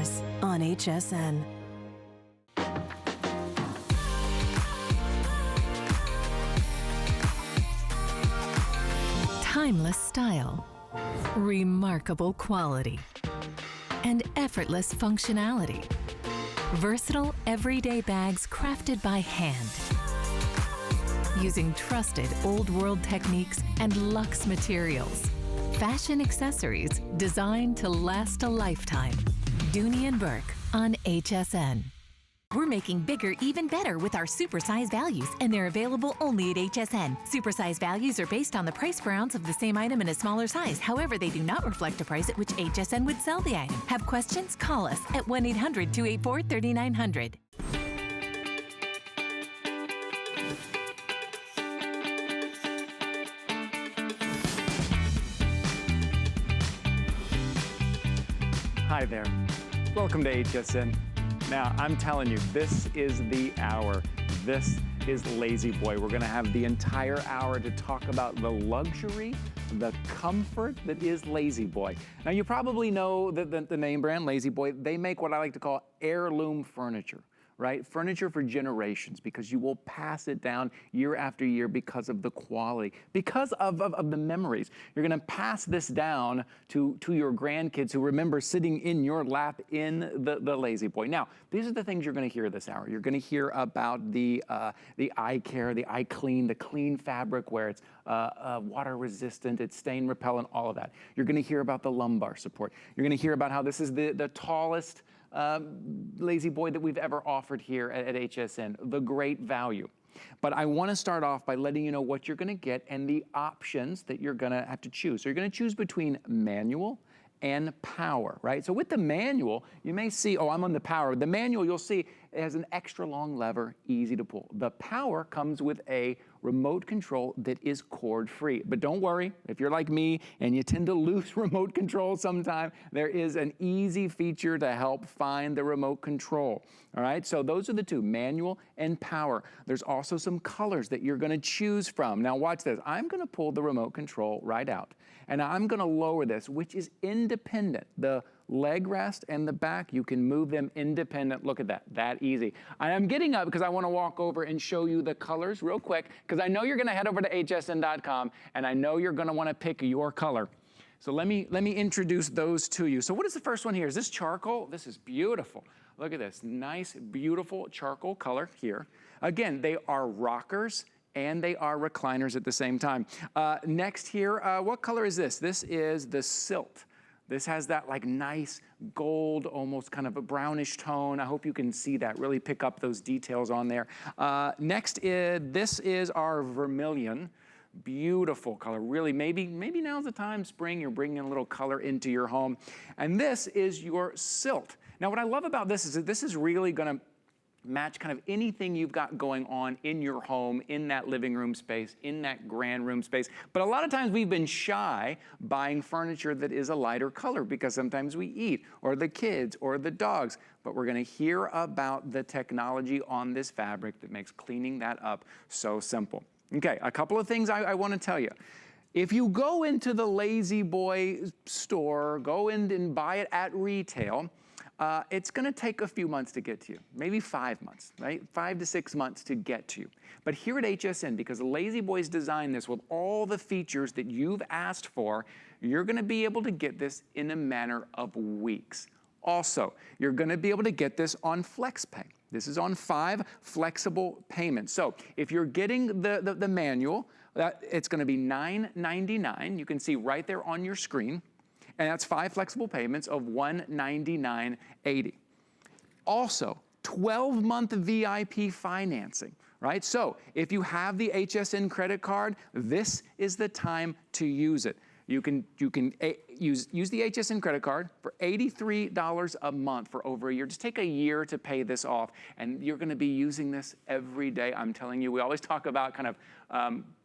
hours on HSN. Timeless style, remarkable quality, and effortless functionality. Versatile, everyday bags crafted by hand, using trusted old world techniques and luxe materials. Fashion accessories designed to last a lifetime. Dooney & Burke on HSN. We're making bigger even better with our supersize values, and they're available only at HSN. Supersize values are based on the price per ounce of the same item in a smaller size. However, they do not reflect a price at which HSN would sell the item. Have questions? Call us at 1-800-284-3900. Hi there. Welcome to HSN. Now, I'm telling you, this is the hour. This is Lazy Boy. We're gonna have the entire hour to talk about the luxury, the comfort that is Lazy Boy. Now, you probably know the name brand, Lazy Boy. They make what I like to call heirloom furniture, right? Furniture for generations, because you will pass it down year after year because of the quality, because of the memories. You're gonna pass this down to your grandkids who remember sitting in your lap in the Lazy Boy. Now, these are the things you're gonna hear this hour. You're gonna hear about the eye care, the eye clean, the clean fabric where it's water resistant, it's stain repellent, all of that. You're gonna hear about the lumbar support. You're gonna hear about how this is the tallest Lazy Boy that we've ever offered here at HSN, the great value. But I wanna start off by letting you know what you're gonna get and the options that you're gonna have to choose. So you're gonna choose between manual and power, right? So with the manual, you may see, oh, I'm on the power. The manual, you'll see, it has an extra long lever, easy to pull. The power comes with a remote control that is cord-free. But don't worry, if you're like me and you tend to lose remote control sometime, there is an easy feature to help find the remote control. All right, so those are the two, manual and power. There's also some colors that you're gonna choose from. Now watch this, I'm gonna pull the remote control right out, and I'm gonna lower this, which is independent. The leg rest and the back, you can move them independent. Look at that, that easy. I'm getting up because I want to walk over and show you the colors real quick, because I know you're going to head over to hsn.com and I know you're going to want to pick your color. So let me introduce those to you. So what is the first one here? Is this charcoal? This is beautiful. Look at this, nice, beautiful charcoal color here. Again, they are rockers and they are recliners at the same time. Next here, what color is this? This is the silt. This has that like nice gold, almost kind of a brownish tone. I hope you can see that, really pick up those details on there. Next, this is our vermilion. Beautiful color, really, maybe now's the time, spring, you're bringing a little color into your home. And this is your silt. Now what I love about this is that this is really gonna match kind of anything you've got going on in your home, in that living room space, in that grand room space. But a lot of times we've been shy buying furniture that is a lighter color because sometimes we eat, or the kids, or the dogs. But we're gonna hear about the technology on this fabric that makes cleaning that up so simple. Okay, a couple of things I wanna tell you. If you go into the Lazy Boy store, go in and buy it at retail, it's gonna take a few months to get to you, maybe 5 months, right? 5 to 6 months to get to you. But here at HSN, because Lazy Boy's designed this with all the features that you've asked for, you're gonna be able to get this in a matter of weeks. Also, you're gonna be able to get this on FlexPay. This is on 5 flexible payments. So if you're getting the manual, it's gonna be $9.99. You can see right there on your screen. And that's 5 flexible payments of $199.80. Also, 12-month VIP financing, right? So if you have the HSN credit card, this is the time to use it. You can use the HSN credit card for $83 a month for over a year. Just take a year to pay this off, and you're gonna be using this every day. I'm telling you, we always talk about kind of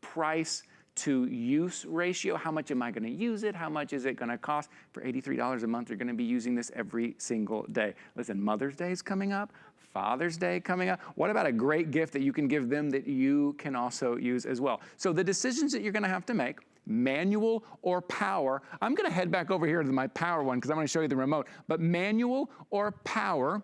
price to use ratio. How much am I gonna use it? How much is it gonna cost? For $83 a month, you're gonna be using this every single day. Listen, Mother's Day is coming up, Father's Day coming up. What about a great gift that you can give them that you can also use as well? So the decisions that you're gonna have to make, manual or power. I'm gonna head back over here to my power one because I'm gonna show you the remote, but manual or power,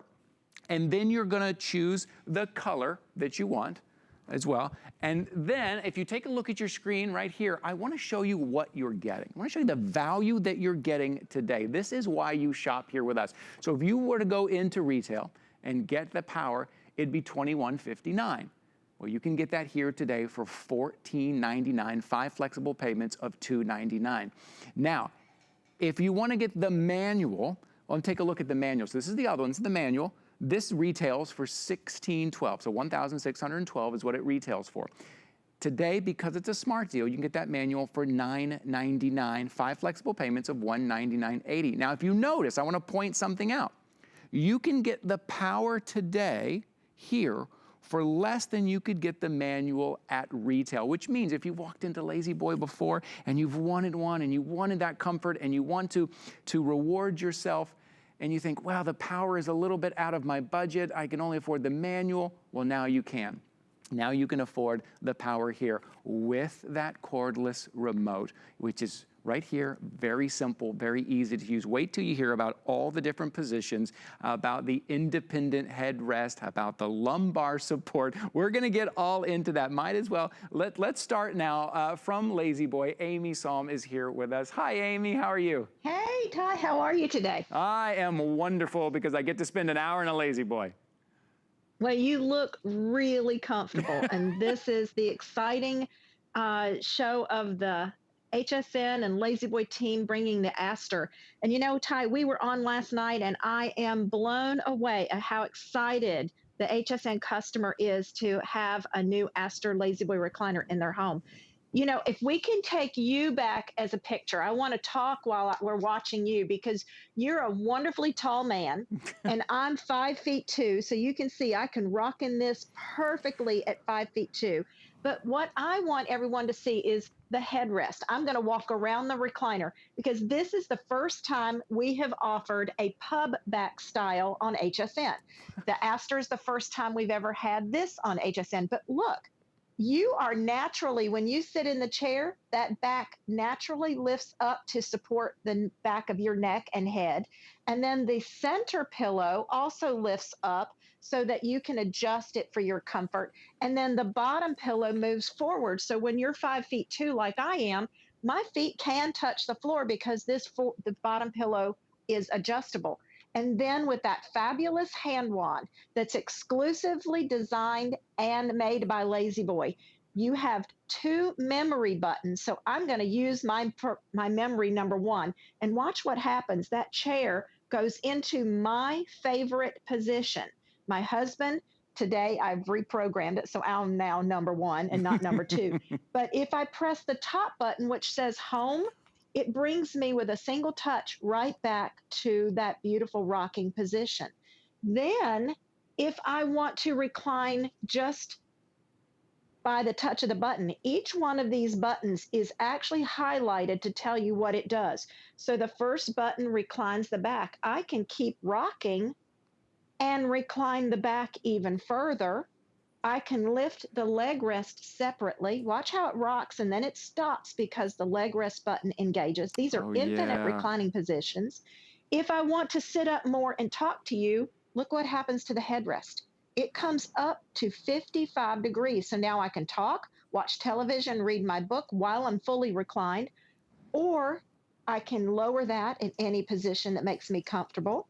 and then you're gonna choose the color that you want as well. And then if you take a look at your screen right here, I wanna show you what you're getting. I wanna show you the value that you're getting today. This is why you shop here with us. So if you were to go into retail and get the power, it'd be $21.59. Well, you can get that here today for $14.99, 5 flexible payments of $2.99. Now, if you wanna get the manual, well, take a look at the manual. So this is the other one, this is the manual. This retails for $16.12, so $1,612 is what it retails for. Today, because it's a smart deal, you can get that manual for $9.99, 5 flexible payments of $199.80. Now, if you notice, I wanna point something out. You can get the power today here for less than you could get the manual at retail, which means if you've walked into Lazy Boy before and you've wanted one and you wanted that comfort and you want to reward yourself and you think, wow, the power is a little bit out of my budget, I can only afford the manual, well, now you can. Now you can afford the power here with that cordless remote, which is right here, very simple, very easy to use. Wait till you hear about all the different positions, about the independent headrest, about the lumbar support. We're gonna get all into that. Might as well, let's start now from Lazy Boy. Amy Salm is here with us. Hi, Amy, how are you? Hey, Ty, how are you today? I am wonderful because I get to spend an hour in a Lazy Boy. Well, you look really comfortable, and this is the exciting show of the HSN and Lazy Boy team bringing the Astor. And you know, Ty, we were on last night, and I am blown away at how excited the HSN customer is to have a new Astor Lazy Boy recliner in their home. You know, if we can take you back as a picture, I want to talk while we're watching you because you're a wonderfully tall man and I'm 5'2". So you can see I can rock in this perfectly at 5'2". But what I want everyone to see is the headrest. I'm going to walk around the recliner because this is the first time we have offered a pub back style on HSN. The Astor is the first time we've ever had this on HSN. But look, you are naturally, when you sit in the chair, that back naturally lifts up to support the back of your neck and head. And then the center pillow also lifts up so that you can adjust it for your comfort. And then the bottom pillow moves forward. So when you're 5'2" like I am, my feet can touch the floor because the bottom pillow is adjustable. And then with that fabulous hand wand that's exclusively designed and made by Lazy Boy, you have 2 memory buttons. So I'm going to use my memory number 1 and watch what happens. That chair goes into my favorite position. My husband, today I've reprogrammed it, so I'm now number 1 and not number 2. But if I press the top button, which says home, it brings me with a single touch right back to that beautiful rocking position. Then, if I want to recline just by the touch of the button, each one of these buttons is actually highlighted to tell you what it does. So the first button reclines the back. I can keep rocking and recline the back even further. I can lift the leg rest separately. Watch how it rocks, and then it stops because the leg rest button engages. These are infinite reclining positions. If I want to sit up more and talk to you, look what happens to the headrest. It comes up to 55 degrees. So now I can talk, watch television, read my book while I'm fully reclined, or I can lower that in any position that makes me comfortable.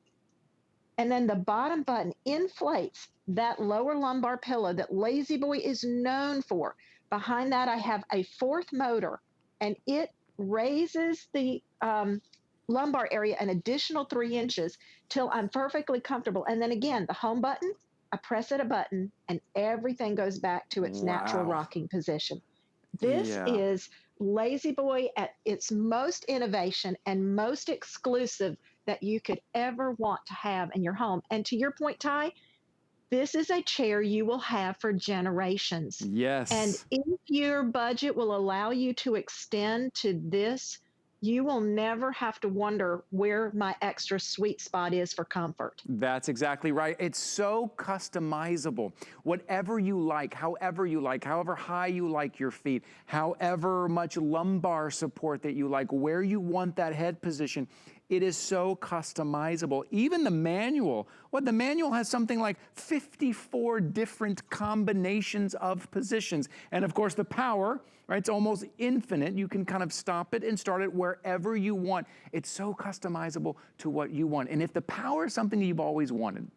And then the bottom button inflates that lower lumbar pillow that Lazy Boy is known for. Behind that, I have a 4th motor, and it raises the lumbar area an additional 3 inches till I'm perfectly comfortable. And then again, the home button, I press it a button, and everything goes back to its natural rocking position. This is Lazy Boy at its most innovation and most exclusive that you could ever want to have in your home. And to your point, Ty, This is a chair you will have for generations. And Yes. if your budget will allow you to extend to this, you will never have to wonder where my extra sweet spot is for comfort. That's exactly right. It's so customizable. Whatever you like, however high you like your feet, however much lumbar support that you like, where you want that head position, it is so customizable. Even the manual, the manual has something like 54 different combinations of positions. And of course the power, right? It's almost infinite. You can kind of stop it and start it wherever you want. It's so customizable to what you want. And if the power is something you've always wanted,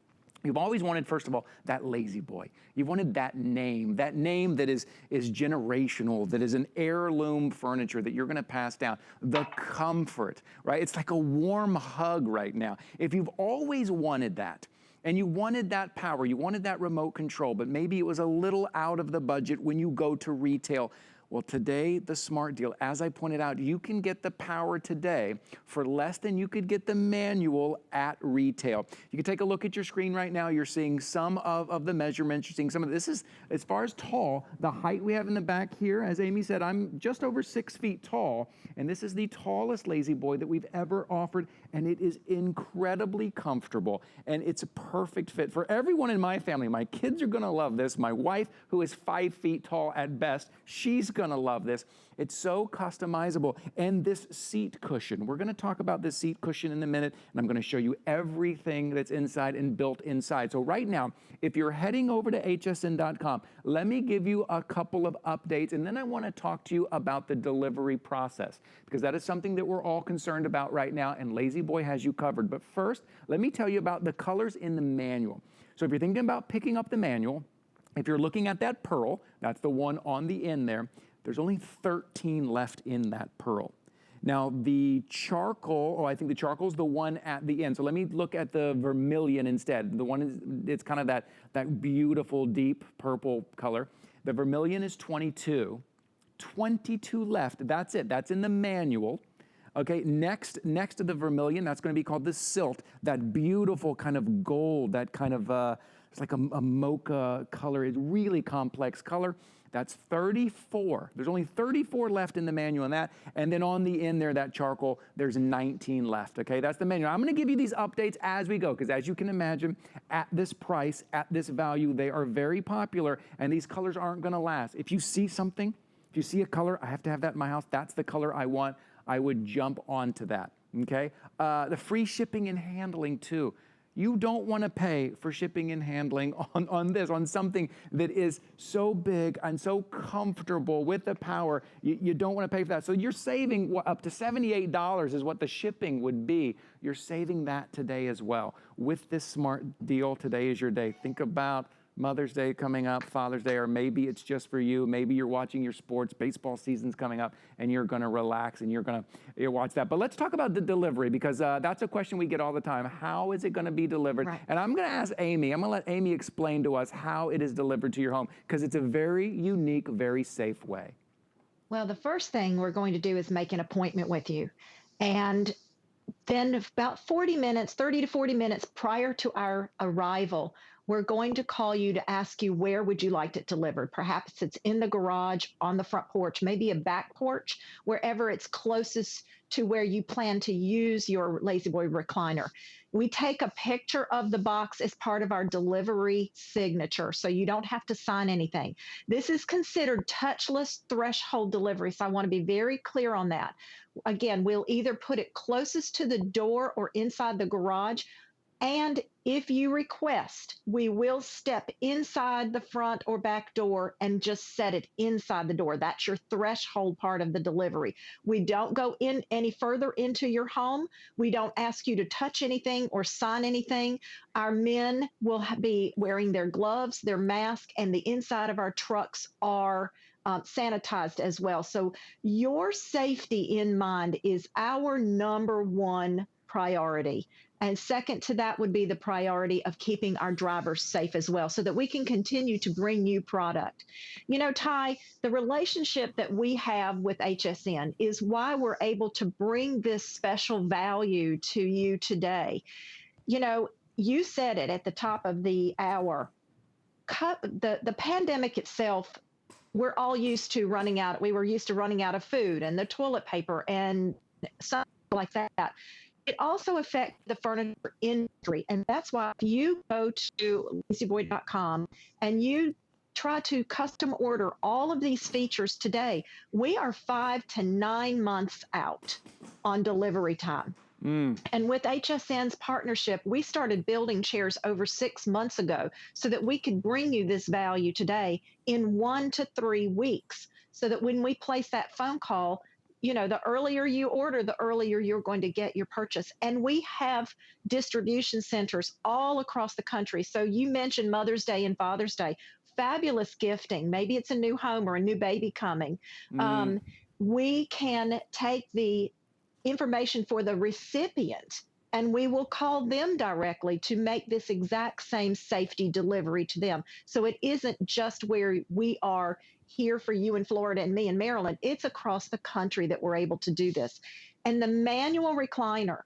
first of all, that Lazy Boy. You've wanted that name that is generational, that is an heirloom furniture that you're gonna pass down. The comfort, right? It's like a warm hug right now. If you've always wanted that, and you wanted that power, you wanted that remote control, but maybe it was a little out of the budget when you go to retail, well, today, the smart deal, as I pointed out, you can get the power today for less than you could get the manual at retail. You can take a look at your screen right now. You're seeing some of the measurements. You're seeing some of this is, as far as tall, the height we have in the back here, as Amy said, I'm just over 6 feet tall, and this is the tallest Lazy Boy that we've ever offered, and it is incredibly comfortable, and it's a perfect fit for everyone in my family. My kids are gonna love this. My wife, who is 5 feet tall at best, she's gonna love this. It's so customizable. And this seat cushion, we're gonna talk about this seat cushion in a minute, and I'm gonna show you everything that's inside and built inside. So right now, if you're heading over to hsn.com, let me give you a couple of updates, and then I wanna talk to you about the delivery process, because that is something that we're all concerned about right now, and Lazy Boy has you covered. But first, let me tell you about the colors in the manual. So if you're thinking about picking up the manual, if you're looking at that pearl, that's the one on the end there, there's only 13 left in that pearl. Now the charcoal, I think the charcoal is the one at the end. So let me look at the vermilion instead. The one is, it's kind of that beautiful deep purple color. The vermilion is 22. 22 left, that's it, that's in the manual. Okay, next to the vermilion, that's gonna be called the silt, that beautiful kind of gold, that kind of, it's like a mocha color, it's really complex color. That's 34. There's only 34 left in the manual on that. And then on the end there, that charcoal, there's 19 left, okay? That's the manual. I'm gonna give you these updates as we go, because as you can imagine, at this price, at this value, they are very popular, and these colors aren't gonna last. If you see something, if you see a color, I have to have that in my house, that's the color I want, I would jump onto that, okay? The free shipping and handling too. You don't want to pay for shipping and handling on something that is so big and so comfortable with the power. You don't want to pay for that. So you're saving up to $78 is what the shipping would be. You're saving that today as well. With this smart deal, today is your day. Think about Mother's Day coming up, Father's Day, or maybe it's just for you. Maybe you're watching your sports, baseball season's coming up, and you're gonna relax and you're gonna watch that. But let's talk about the delivery, because that's a question we get all the time. How is it gonna be delivered? Right. And I'm gonna ask Amy, I'm gonna let Amy explain to us how it is delivered to your home, because it's a very unique, very safe way. Well, the first thing we're going to do is make an appointment with you. And then about 40 minutes, 30 to 40 minutes prior to our arrival, we're going to call you to ask you where would you like it delivered. Perhaps it's in the garage, on the front porch, maybe a back porch, wherever it's closest to where you plan to use your Lazy Boy recliner. We take a picture of the box as part of our delivery signature, so you don't have to sign anything. This is considered touchless threshold delivery, so I want to be very clear on that. Again, we'll either put it closest to the door or inside the garage. And if you request, we will step inside the front or back door and just set it inside the door. That's your threshold part of the delivery. We don't go in any further into your home. We don't ask you to touch anything or sign anything. Our men will be wearing their gloves, their mask, and the inside of our trucks are sanitized as well. So your safety in mind is our number one priority. And second to that would be the priority of keeping our drivers safe as well, so that we can continue to bring you product. You know, Ty, the relationship that we have with HSN is why we're able to bring this special value to you today. You know, you said it at the top of the hour. the pandemic itself, we're all used to running out. We were used to running out of food and the toilet paper and stuff like that. It also affects the furniture industry. And that's why if you go to lazyboy.com and you try to custom order all of these features today, we are 5 to 9 months out on delivery time. And with HSN's partnership, we started building chairs over 6 months ago so that we could bring you this value today in 1 to 3 weeks, so that when we place that phone call, you know, the earlier you order, the earlier you're going to get your purchase. And we have distribution centers all across the country. So you mentioned Mother's Day and Father's Day, fabulous gifting. Maybe it's a new home or a new baby coming. We can take the information for the recipient and we will call them directly to make this exact same safety delivery to them. So it isn't just where we are here for you in Florida and me in Maryland. It's across the country that we're able to do this. And the manual recliner,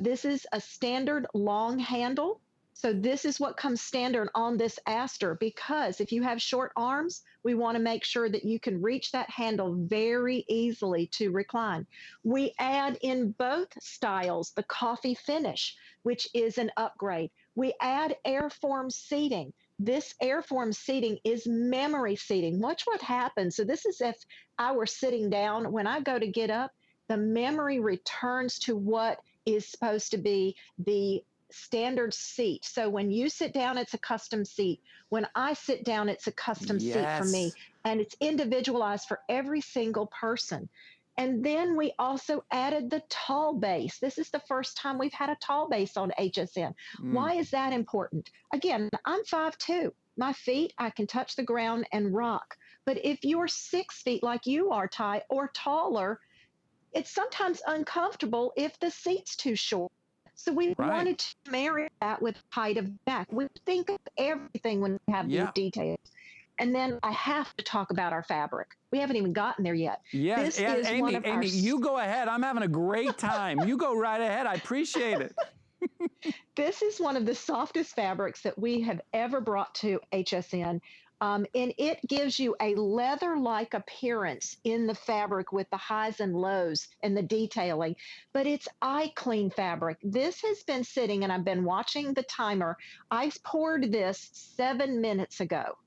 this is a standard long handle. So this is what comes standard on this Astor, because if you have short arms, we want to make sure that you can reach that handle very easily to recline. We add in both styles the coffee finish, which is an upgrade. We add airform seating. This airform seating is memory seating. Watch what happens. So this is if I were sitting down. When I go to get up, the memory returns to what is supposed to be the standard seat. So when you sit down, it's a custom seat. When I sit down, it's a custom seat for me. And it's individualized for every single person. And then we also added the tall base. This is the first time we've had a tall base on HSN. Why is that important? Again, I'm 5'2". My feet, I can touch the ground and rock. But if you're 6 feet like you are, Ty, or taller, it's sometimes uncomfortable if the seat's too short. So we wanted to marry that with height of back. We think of everything when we have these details. And then I have to talk about our fabric. We haven't even gotten there yet. Yes, Amy, you go ahead. I'm having a great time. You go right ahead. I appreciate it. This is one of the softest fabrics that we have ever brought to HSN. And it gives you a leather-like appearance in the fabric with the highs and lows and the detailing, but it's eye-clean fabric. This has been sitting, and I've been watching the timer. I poured this 7 minutes ago,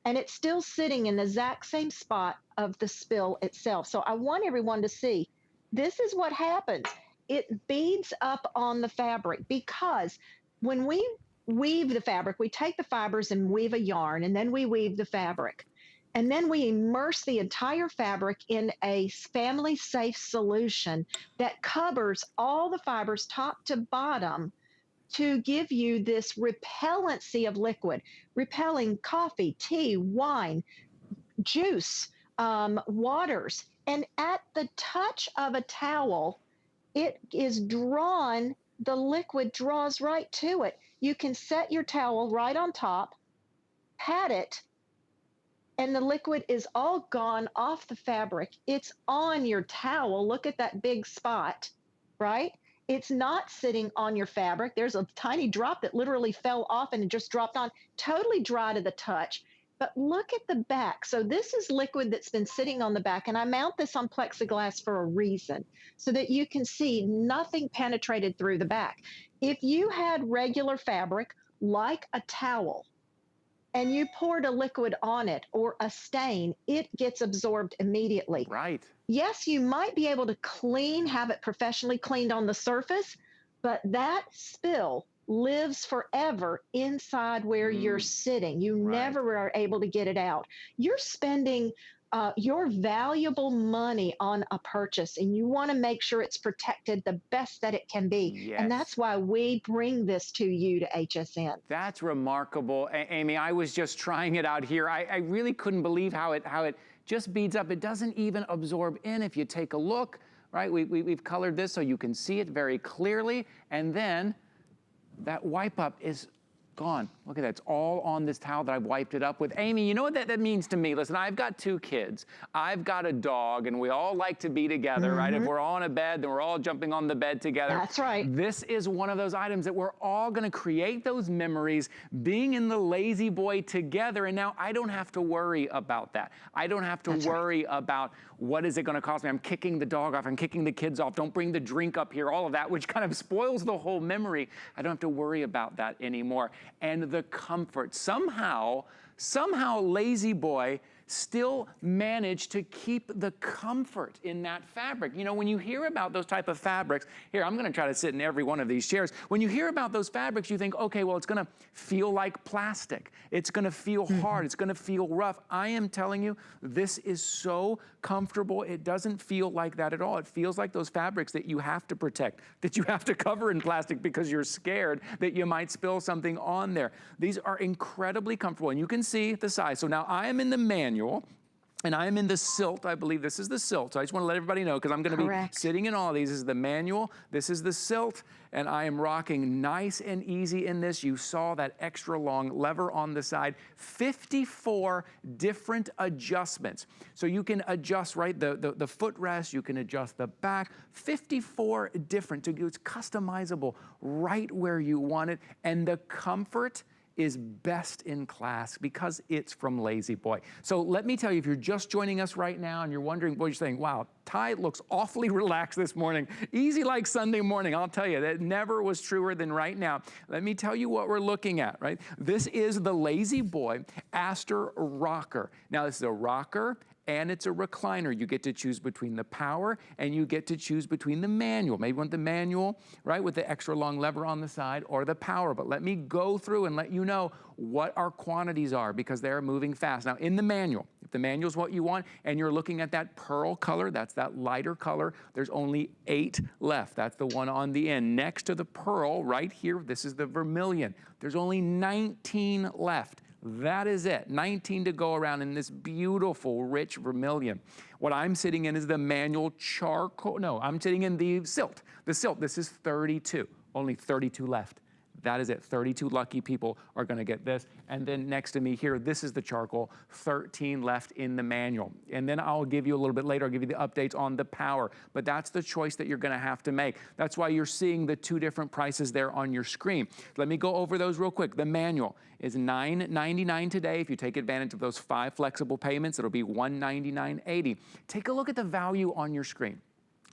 and it's still sitting in the exact same spot of the spill itself. So I want everyone to see, this is what happens. It beads up on the fabric, because when we weave the fabric, we take the fibers and weave a yarn, and then we weave the fabric. And then we immerse the entire fabric in a family-safe solution that covers all the fibers top to bottom to give you this repellency of liquid, repelling coffee, tea, wine, juice, waters. And at the touch of a towel, it is drawn, the liquid draws right to it. You can set your towel right on top, pat it, and the liquid is all gone off the fabric. It's on your towel. Look at that big spot, right? It's not sitting on your fabric. There's a tiny drop that literally fell off and it just dropped on, totally dry to the touch. But look at the back. So this is liquid that's been sitting on the back, and I mount this on plexiglass for a reason, so that you can see nothing penetrated through the back. If you had regular fabric, like a towel, and you poured a liquid on it or a stain, it gets absorbed immediately. Right. Yes, you might be able to have it professionally cleaned on the surface, but that spill lives forever inside where you're sitting. You never are able to get it out. You're spending your valuable money on a purchase, and you want to make sure it's protected the best that it can be. Yes. And that's why we bring this to you to HSN. That's remarkable. Amy, I was just trying it out here. I really couldn't believe how it just beads up. It doesn't even absorb in. If you take a look, right, we've colored this so you can see it very clearly. And then that wipe up is Gone. Look at that. It's all on this towel that I've wiped it up with. Amy, you know what that means to me? Listen, I've got 2 kids. I've got a dog, and we all like to be together, right? If we're all in a bed, then we're all jumping on the bed together. That's right. This is one of those items that we're all going to create those memories being in the Lazy Boy together, and now I don't have to worry about that. I don't have to worry about what is it going to cost me. I'm kicking the dog off. I'm kicking the kids off. Don't bring the drink up here, all of that, which kind of spoils the whole memory. I don't have to worry about that anymore. And the comfort. Somehow Lazy Boy still managed to keep the comfort in that fabric. You know, when you hear about those type of fabrics, here, I'm gonna try to sit in every one of these chairs. When you hear about those fabrics, you think, okay, well, it's gonna feel like plastic. It's gonna feel hard. It's gonna feel rough. I am telling you, this is so comfortable. It doesn't feel like that at all. It feels like those fabrics that you have to protect, that you have to cover in plastic because you're scared that you might spill something on there. These are incredibly comfortable, and you can see the size. So now I am in the manual, and I am in the silt. I believe this is the silt. So I just want to let everybody know, because I'm going to be sitting in all of these. This is the manual. This is the silt. And I am rocking nice and easy in this. You saw that extra long lever on the side. 54 different adjustments. So you can adjust, right, the footrest. You can adjust the back. 54 different. It's customizable right where you want it. And the comfort is best in class because it's from Lazy Boy. So let me tell you, if you're just joining us right now and you're wondering, boy, you're saying, wow, Ty looks awfully relaxed this morning. Easy like Sunday morning. I'll tell you, that never was truer than right now. Let me tell you what we're looking at, right? This is the Lazy Boy Astor rocker. Now, this is a rocker and it's a recliner. You get to choose between the power and you get to choose between the manual. Maybe you want the manual, right, with the extra long lever on the side, or the power. But let me go through and let you know what our quantities are, because they're moving fast. Now, in the manual, if the manual is what you want and you're looking at that pearl color, that's that lighter color, there's only 8 left. That's the one on the end. Next to the pearl, right here, this is the vermilion. There's only 19 left. That is it, 19 to go around in this beautiful, rich vermilion. What I'm sitting in is the manual charcoal. No, I'm sitting in the silt. The silt, this is 32, only 32 left. That is it, 32 lucky people are gonna get this. And then next to me here, this is the charcoal, 13 left in the manual. And then I'll give you a little bit later, I'll give you the updates on the power, but that's the choice that you're gonna have to make. That's why you're seeing the 2 different prices there on your screen. Let me go over those real quick. The manual is $9.99 today. If you take advantage of those 5 flexible payments, it'll be $199.80. Take a look at the value on your screen.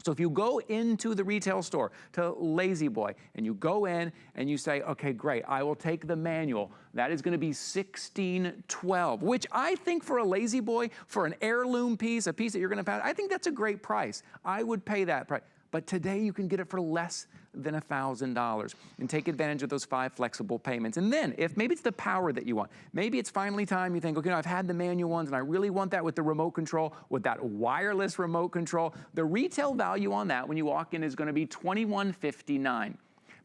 So if you go into the retail store to Lazy Boy and you go in and you say, okay, great, I will take the manual, that is gonna be $16.12, which I think for a Lazy Boy, for an heirloom piece, a piece that you're gonna pass, I think that's a great price. I would pay that price. But today you can get it for less than $1,000 and take advantage of those 5 flexible payments. And then if maybe it's the power that you want, maybe it's finally time you think, okay, I've had the manual ones and I really want that with the remote control, with that wireless remote control. The retail value on that when you walk in is gonna be $21.59.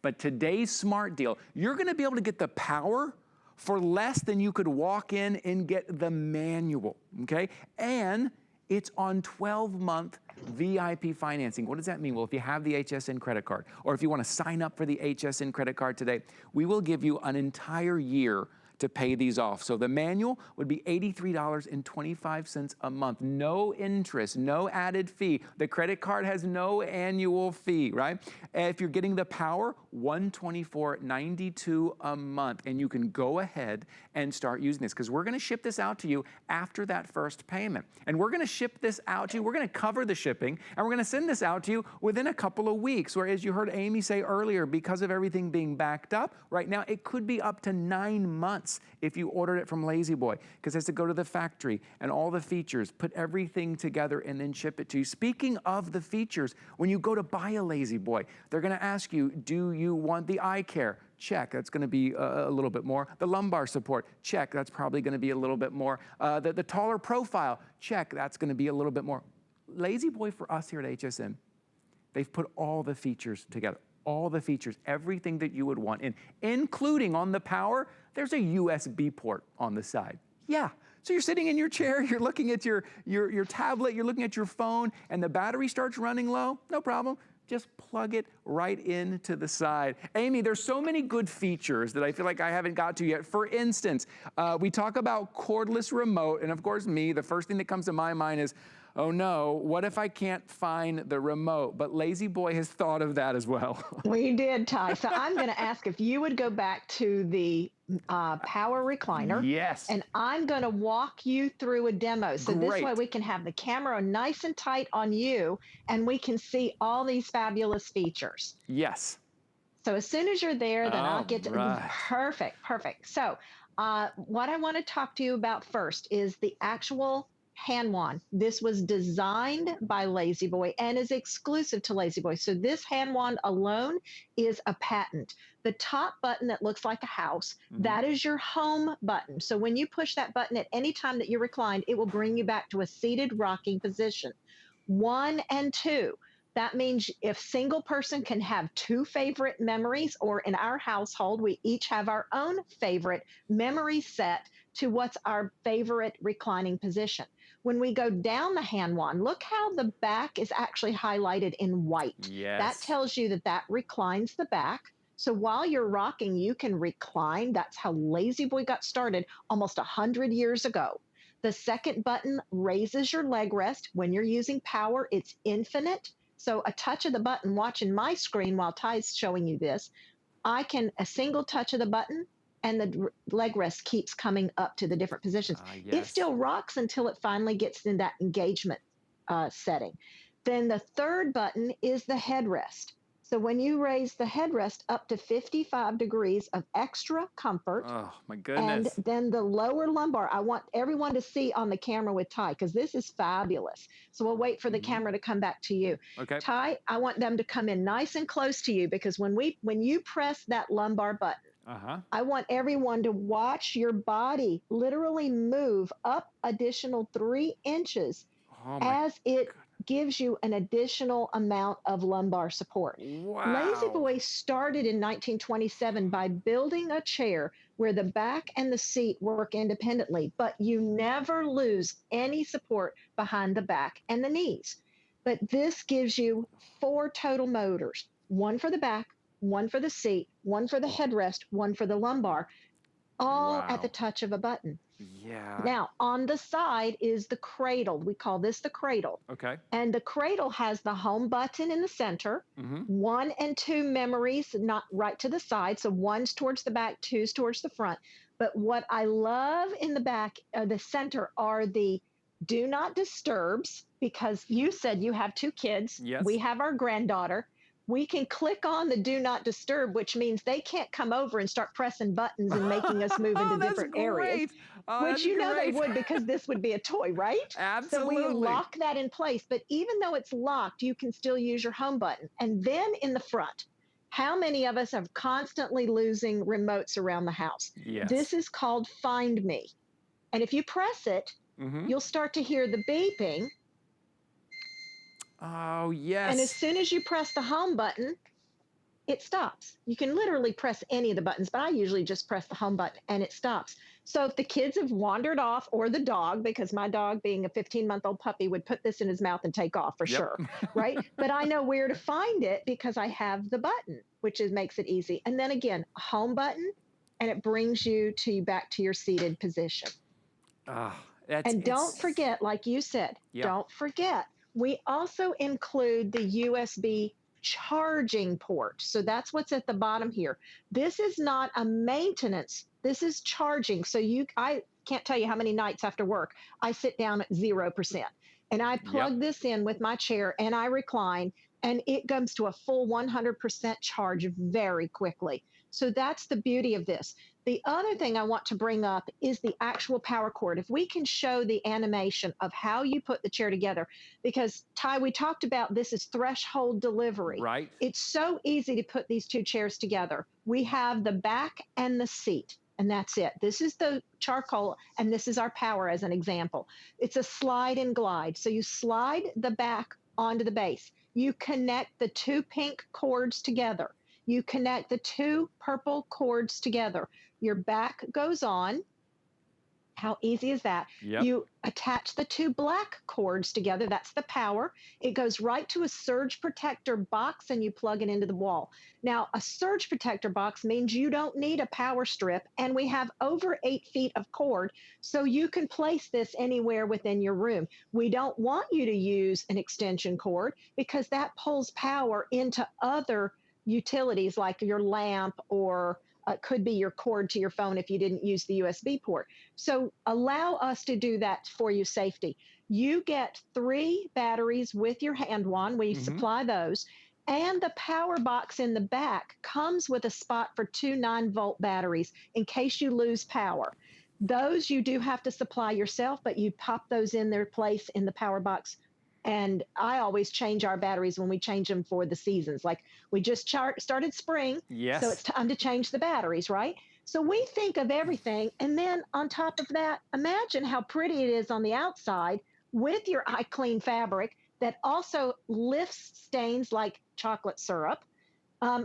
But today's smart deal, you're gonna be able to get the power for less than you could walk in and get the manual, okay? And it's on 12-month VIP financing. What does that mean? Well, if you have the HSN credit card, or if you want to sign up for the HSN credit card today, we will give you an entire year to pay these off. So the manual would be $83.25 a month. No interest, no added fee. The credit card has no annual fee, right? If you're getting the power, $124.92 a month. And you can go ahead and start using this, because we're gonna ship this out to you after that first payment. And we're gonna ship this out to you, we're gonna cover the shipping, and we're gonna send this out to you within a couple of weeks. Whereas you heard Amy say earlier, because of everything being backed up, right now it could be up to 9 months if you ordered it from Lazy Boy, because it has to go to the factory and all the features, put everything together and then ship it to you. Speaking of the features, when you go to buy a Lazy Boy, they're gonna ask you, do you want the eye care? Check, that's gonna be a little bit more. The lumbar support, check, that's probably gonna be a little bit more. The taller profile, check, that's gonna be a little bit more. Lazy Boy for us here at HSN, they've put all the features together. All the features, everything that you would want, including on the power, there's a USB port on the side. Yeah, so you're sitting in your chair, you're looking at your tablet, you're looking at your phone, and the battery starts running low, no problem. just plug it right into the side. Amy, there's so many good features that I feel like I haven't got to yet. For instance, we talk about cordless remote, and of course the first thing that comes to my mind is, oh no, what if I can't find the remote? But Lazy Boy has thought of that as well. We did, Ty. So I'm going to ask if you would go back to the power recliner. Yes. And I'm going to walk you through a demo. So Great. this way we can have the camera nice and tight on you, and we can see all these fabulous features. Yes. So as soon as you're there, then I'll get to, right. Perfect. So what I want to talk to you about first is the actual hand wand. This was designed by Lazy Boy and is exclusive to Lazy Boy. So this hand wand alone is a patent. The top button that looks like a house, that is your home button. So when you push that button at any time that you're reclined, it will bring you back to a seated rocking position. 1 and 2. That means if single person can have 2 favorite memories, or in our household, we each have our own favorite memory set to what's our favorite reclining position. When we go down the hand wand, look how the back is actually highlighted in white. Yes. That tells you that that reclines the back. So while you're rocking, you can recline. That's how Lazy Boy got started almost 100 years ago. The second button raises your leg rest. When you're using power, it's infinite. So a touch of the button, watching my screen while Ty's showing you this, a single touch of the button, and the leg rest keeps coming up to the different positions. Yes. It still rocks until it finally gets in that engagement setting. Then the third button is the headrest. So when you raise the headrest up to 55 degrees of extra comfort. Oh, my goodness. And then the lower lumbar, I want everyone to see on the camera with Ty, because this is fabulous. So we'll wait for the camera to come back to you. Okay. Ty, I want them to come in nice and close to you, because when you press that lumbar button, I want everyone to watch your body literally move up additional 3 inches as it gives you an additional amount of lumbar support. Wow. Lazy Boy started in 1927 by building a chair where the back and the seat work independently, but you never lose any support behind the back and the knees. But this gives you 4 total motors, 1 for the back, 1 for the seat, 1 for the headrest, 1 for the lumbar, all at the touch of a button. Yeah. Now, on the side is the cradle. We call this the cradle. Okay. And the cradle has the home button in the center, 1 and 2 memories, not right to the side. So 1's towards the back, 2's towards the front. But what I love in the back, the center, are the do not disturbs, because you said you have 2 kids. Yes. We have our granddaughter. We can click on the do not disturb, which means they can't come over and start pressing buttons and making us move into different areas. Which you know they would, because this would be a toy, right? Absolutely. So we lock that in place. But even though it's locked, you can still use your home button. And then in the front, how many of us are constantly losing remotes around the house? Yes. This is called Find Me. And if you press it, you'll start to hear the beeping. Oh, yes. And as soon as you press the home button, it stops. You can literally press any of the buttons, but I usually just press the home button and it stops. So if the kids have wandered off, or the dog, because my dog, being a 15-month-old puppy, would put this in his mouth and take off for sure, right? But I know where to find it because I have the button, which makes it easy. And then again, a home button, and it brings you back to your seated position. And don't forget, like you said, don't forget, we also include the USB charging port. So that's what's at the bottom here. This is not a maintenance. This is charging. So I can't tell you how many nights after work I sit down at 0%. And I plug this in with my chair and I recline, and it comes to a full 100% charge very quickly. So that's the beauty of this. The other thing I want to bring up is the actual power cord. If we can show the animation of how you put the chair together, because Ty, we talked about this is threshold delivery. Right. It's so easy to put these 2 chairs together. We have the back and the seat, and that's it. This is the charcoal, and this is our power as an example. It's a slide and glide. So you slide the back onto the base. You connect the 2 pink cords together. You connect the 2 purple cords together. Your back goes on, How easy is that? Yep. You attach the two black cords together. That's the power. It goes right to a surge protector box and you plug it into the wall. Now, a surge protector box means you don't need a power strip, and we have over 8 feet of cord, so you can place this anywhere within your room. We don't want you to use an extension cord because that pulls power into other utilities like your lamp or could be your cord to your phone if you didn't use the USB port. So allow us to do that for you safety. You get 3 batteries with your hand wand. We Mm-hmm. supply those. And the power box in the back comes with a spot for 2 9-volt batteries in case you lose power. Those you do have to supply yourself, but you pop those in their place in the power box. And I always change our batteries when we change them for the seasons. Like we just started spring, Yes. so it's time to change the batteries, right? So we think of everything. And then on top of that, imagine how pretty it is on the outside with your eye clean fabric that also lifts stains like chocolate syrup.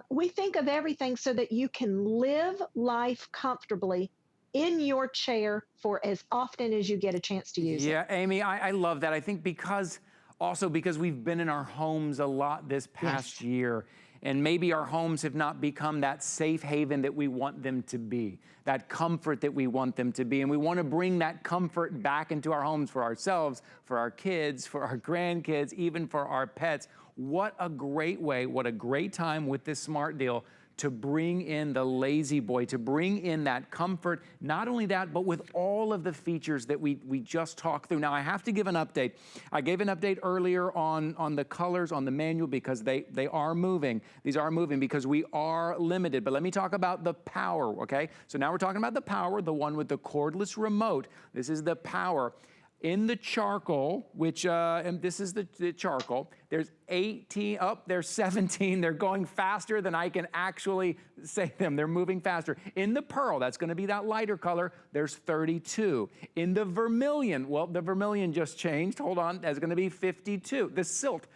We think of everything so that you can live life comfortably in your chair for as often as you get a chance to use it. Yeah, Amy, I love that. I think because we've been in our homes a lot this past year, and maybe our homes have not become that safe haven that we want them to be, that comfort that we want them to be. And we want to bring that comfort back into our homes for ourselves, for our kids, for our grandkids, even for our pets. What a great way, what a great time with this smart deal to bring in the Lazy Boy, to bring in that comfort. Not only that, but with all of the features that we just talked through. Now, I have to give an update. I gave an update earlier on the colors on the manual because they are moving. These are moving because we are limited. But let me talk about the power, okay? So now we're talking about the power, the one with the cordless remote. This is the power. In the charcoal, which, and this is the charcoal, there's 18, there's 17. They're going faster than I can actually say them. They're moving faster. In the pearl, that's gonna be that lighter color, there's 32. In the vermilion, well, the vermilion just changed. Hold on, that's gonna be 52. The silt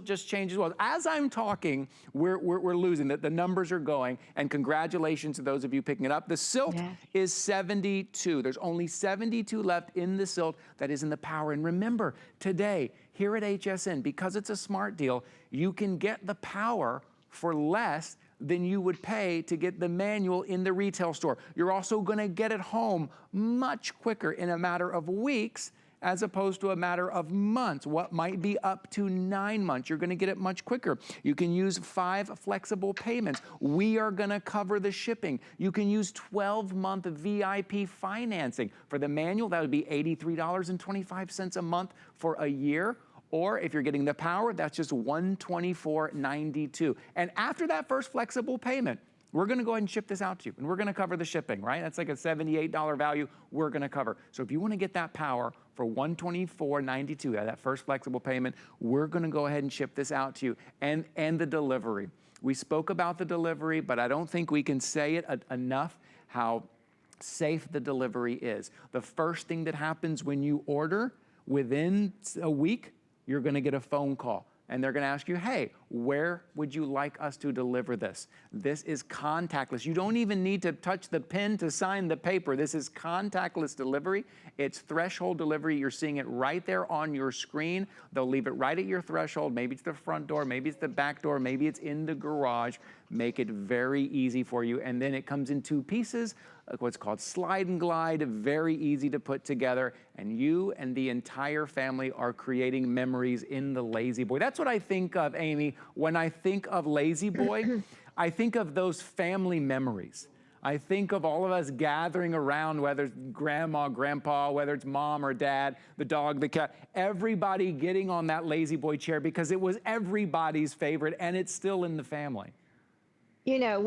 just changed as well. As I'm talking, we're losing. The numbers are going, and congratulations to those of you picking it up. The silt is 72. There's only 72 left in the silt that is in the power. And remember, today, here at HSN, because it's a smart deal, you can get the power for less than you would pay to get the manual in the retail store. You're also gonna get it home much quicker, in a matter of weeks, as opposed to a matter of months, what might be up to 9 months. You're gonna get it much quicker. You can use 5 flexible payments. We are gonna cover the shipping. You can use 12-month VIP financing. For the manual, that would be $83.25 a month for a year. Or if you're getting the power, that's just $124.92. And after that first flexible payment, we're gonna go ahead and ship this out to you, and we're gonna cover the shipping, right? That's like a $78 value we're gonna cover. So if you wanna get that power for $124.92, that first flexible payment, we're gonna go ahead and ship this out to you. And the delivery. We spoke about the delivery, but I don't think we can say it enough how safe the delivery is. The first thing that happens when you order, within a week, you're gonna get a phone call. And they're gonna ask you, hey, where would you like us to deliver this? This is contactless. You don't even need to touch the pen to sign the paper. This is contactless delivery. It's threshold delivery. You're seeing it right there on your screen. They'll leave it right at your threshold. Maybe it's the front door, maybe it's the back door, maybe it's in the garage. Make it very easy for you. And then it comes in 2 pieces, what's called slide and glide, very easy to put together. And you and the entire family are creating memories in the Lazy Boy. That's what I think of, Amy. When I think of Lazy Boy, I think of those family memories. I think of all of us gathering around, whether it's grandma, grandpa, whether it's mom or dad, the dog, the cat, everybody getting on that Lazy Boy chair because it was everybody's favorite, and it's still in the family. You know,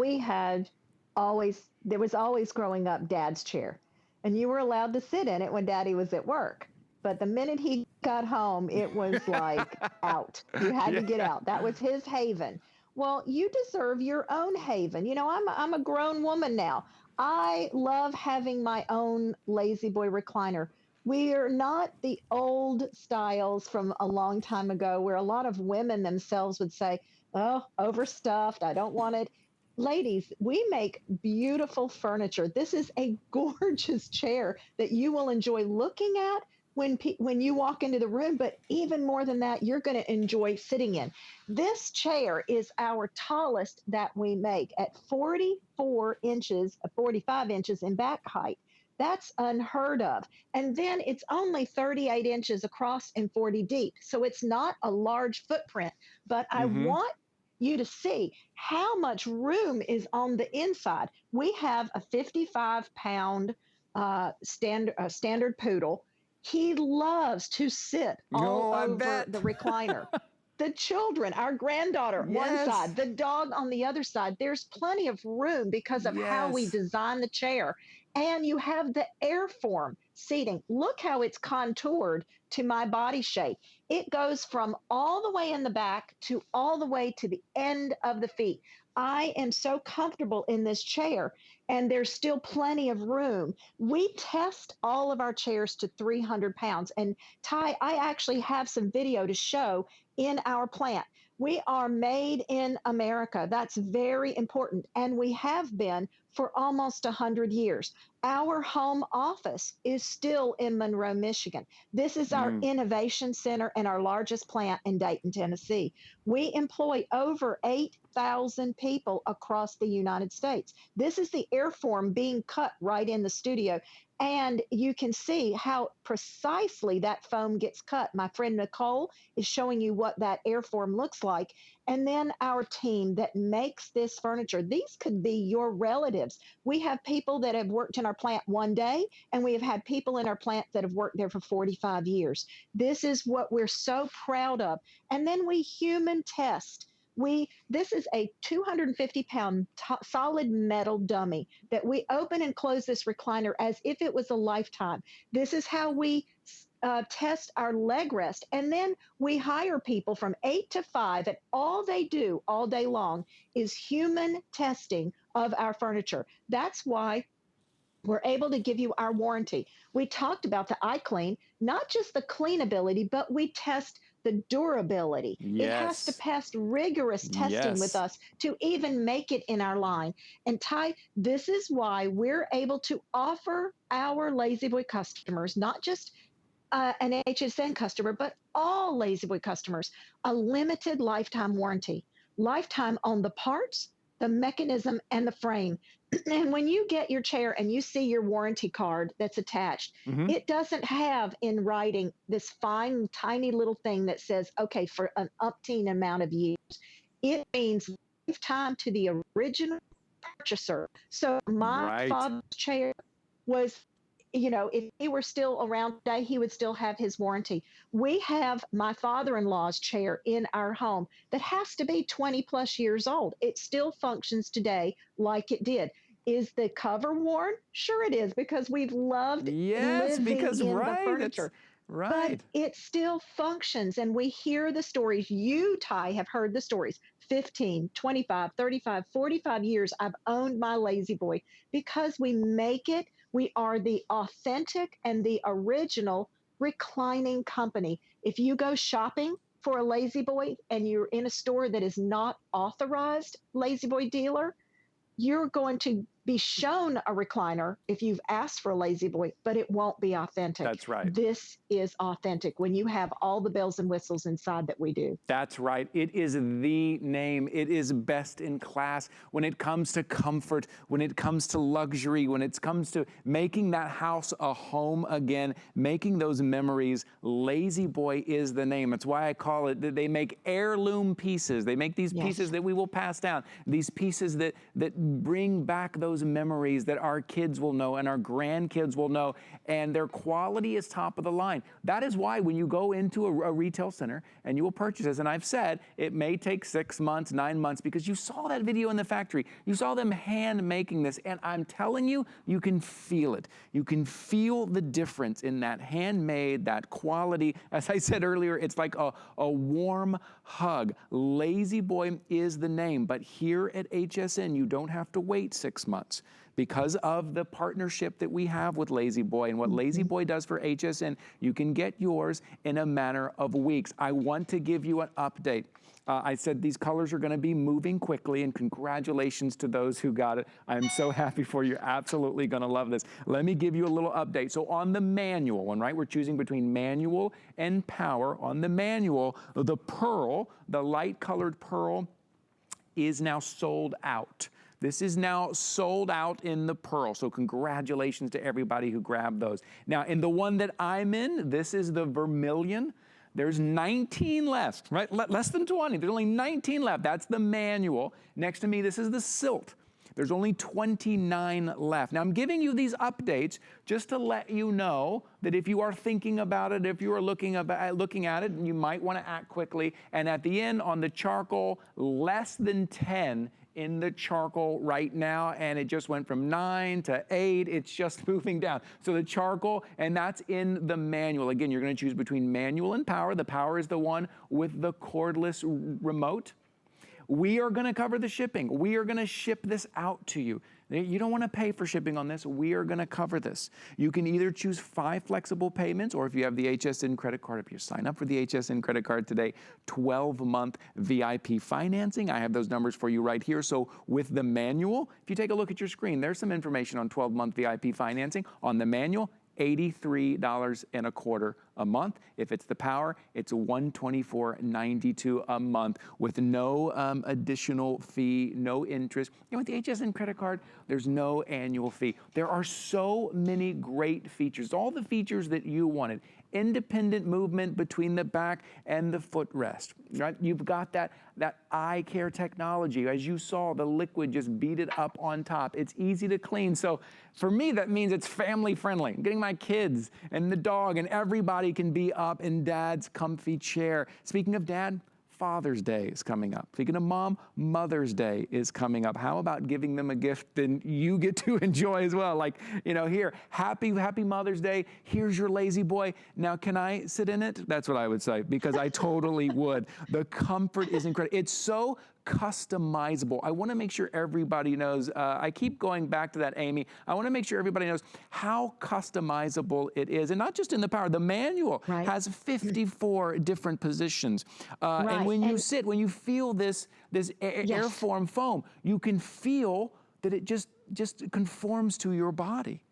there was always growing up Dad's chair, and you were allowed to sit in it when Daddy was at work. But the minute he got home, it was like out. You had to get out. That was his haven. Well, you deserve your own haven. You know, I'm a grown woman now. I love having my own Lazy Boy recliner. We are not the old styles from a long time ago where a lot of women themselves would say, oh, overstuffed, I don't want it. Ladies, we make beautiful furniture. This is a gorgeous chair that you will enjoy looking at when you walk into the room, but even more than that, you're going to enjoy sitting in. This chair is our tallest that we make at 44 inches, 45 inches in back height. That's unheard of. And then it's only 38 inches across and 40 deep. So it's not a large footprint, but I Mm-hmm. want you to see how much room is on the inside. We have a 55-pound standard poodle. He loves to sit all Oh, I over bet. the recliner. The children, our granddaughter, one Yes. side, the dog on the other side. There's plenty of room because of how we Yes. design the chair. And you have the airform seating. Look how it's contoured to my body shape. It goes from all the way in the back to all the way to the end of the feet. I am so comfortable in this chair, and there's still plenty of room. We test all of our chairs to 300 pounds. And Ty, I actually have some video to show in our plant. We are made in America. That's very important. And we have been for almost 100 years. Our home office is still in Monroe, Michigan. This is our Mm. innovation center and our largest plant in Dayton, Tennessee. We employ over 8,000 people across the United States. This is the airform being cut right in the studio. And you can see how precisely that foam gets cut. My friend Nicole is showing you what that airform looks like. And then our team that makes this furniture, these could be your relatives. We have people that have worked in our plant one day, and we have had people in our plant that have worked there for 45 years. This is what we're so proud of. And then we human test. This is a 250-pound solid metal dummy that we open and close this recliner as if it was a lifetime. This is how we test our leg rest. And then we hire people from 8 to 5, and all they do all day long is human testing of our furniture. That's why we're able to give you our warranty. We talked about the iClean, not just the cleanability, but we test the durability. It has to Yes. pass rigorous testing with Yes. us to even make it in our line. And Ty, this is why we're able to offer our Lazy Boy customers, not just an HSN customer, but all Lazy Boy customers, a limited lifetime warranty. Lifetime on the parts, the mechanism, and the frame. And when you get your chair and you see your warranty card that's attached, Mm-hmm. it doesn't have in writing this fine, tiny little thing that says, okay, for an umpteen amount of years. It means lifetime to the original purchaser. So my Right. father's chair was, if he were still around today, he would still have his warranty. We have my father-in-law's chair in our home that has to be 20 plus years old. It still functions today like it did. Is the cover worn? Sure it is, because we've loved Yes, living because in the right, that's furniture. But right. it still functions, and we hear the stories. You, Ty, have heard the stories. 15, 25, 35, 45 years I've owned my Lazy Boy because we make it. We are the authentic and the original reclining company. If you go shopping for a Lazy Boy and you're in a store that is not authorized Lazy Boy dealer, you're going to be shown a recliner if you've asked for a Lazy Boy, but it won't be authentic. That's right. This is authentic when you have all the bells and whistles inside that we do. That's right. It is the name. It is best in class when it comes to comfort, when it comes to luxury, when it comes to making that house a home again, making those memories. Lazy Boy is the name. That's why I call it, they make heirloom pieces. They make these pieces that we will pass down, these pieces that bring back those memories that our kids will know and our grandkids will know, and their quality is top of the line. That is why when you go into a retail center and you will purchase this, and I've said it may take 6 months, 9 months, because you saw that video in the factory. You saw them hand making this, and I'm telling you, you can feel it. You can feel the difference in that handmade, that quality. As I said earlier, it's like a warm hug. Lazy Boy is the name, but here at HSN, you don't have to wait 6 months. months. Because of the partnership that we have with Lazy Boy and what Lazy Boy does for HSN, you can get yours in a matter of weeks. I want to give you an update. I said these colors are going to be moving quickly, and congratulations to those who got it. I'm so happy for you. Absolutely going to love this. Let me give you a little update. So on the manual one, right, we're choosing between manual and power. On the manual, the pearl, the light colored pearl, is now sold out. This is now sold out in the pearl, so congratulations to everybody who grabbed those. Now, in the one that I'm in, this is the Vermilion. There's 19 left, right? Less than 20. There's only 19 left. That's the manual. Next to me, this is the Silt. There's only 29 left. Now, I'm giving you these updates just to let you know that if you are thinking about it, if you are looking at it, you might want to act quickly. And at the end, on the charcoal, less than 10 in the charcoal right now, and it just went from 9 to 8. It's just moving down. So the charcoal, and that's in the manual. Again, you're going to choose between manual and power. The power is the one with the cordless remote. We are going to cover the shipping. We are going to ship this out to you. You don't want to pay for shipping on this. We are going to cover this. You can either choose 5 flexible payments, or if you have the HSN credit card, if you sign up for the HSN credit card today, 12-month VIP financing. I have those numbers for you right here. So with the manual, if you take a look at your screen, there's some information on 12-month VIP financing. On the manual, $83.25 a month. If it's the power, it's $124.92 a month with no additional fee, no interest. And with the HSN credit card, there's no annual fee. There are so many great features, all the features that you wanted. Independent movement between the back and the footrest, right? You've got that eye care technology. As you saw, the liquid just beat it up on top. It's easy to clean. So for me, that means it's family friendly. Getting my kids and the dog and everybody can be up in Dad's comfy chair. Speaking of Dad, Father's Day is coming up. Speaking of Mom, Mother's Day is coming up. How about giving them a gift that you get to enjoy as well? Like, you know, here, happy Mother's Day. Here's your Lazy Boy. Now, can I sit in it? That's what I would say, because I totally would. The comfort is incredible. It's so customizable. I want to make sure everybody knows, I keep going back to that, Amy. I want to make sure everybody knows how customizable it is. And not just in the power, the manual has 54 different positions. And when you sit, when you feel this airform foam, you can feel that it just conforms to your body.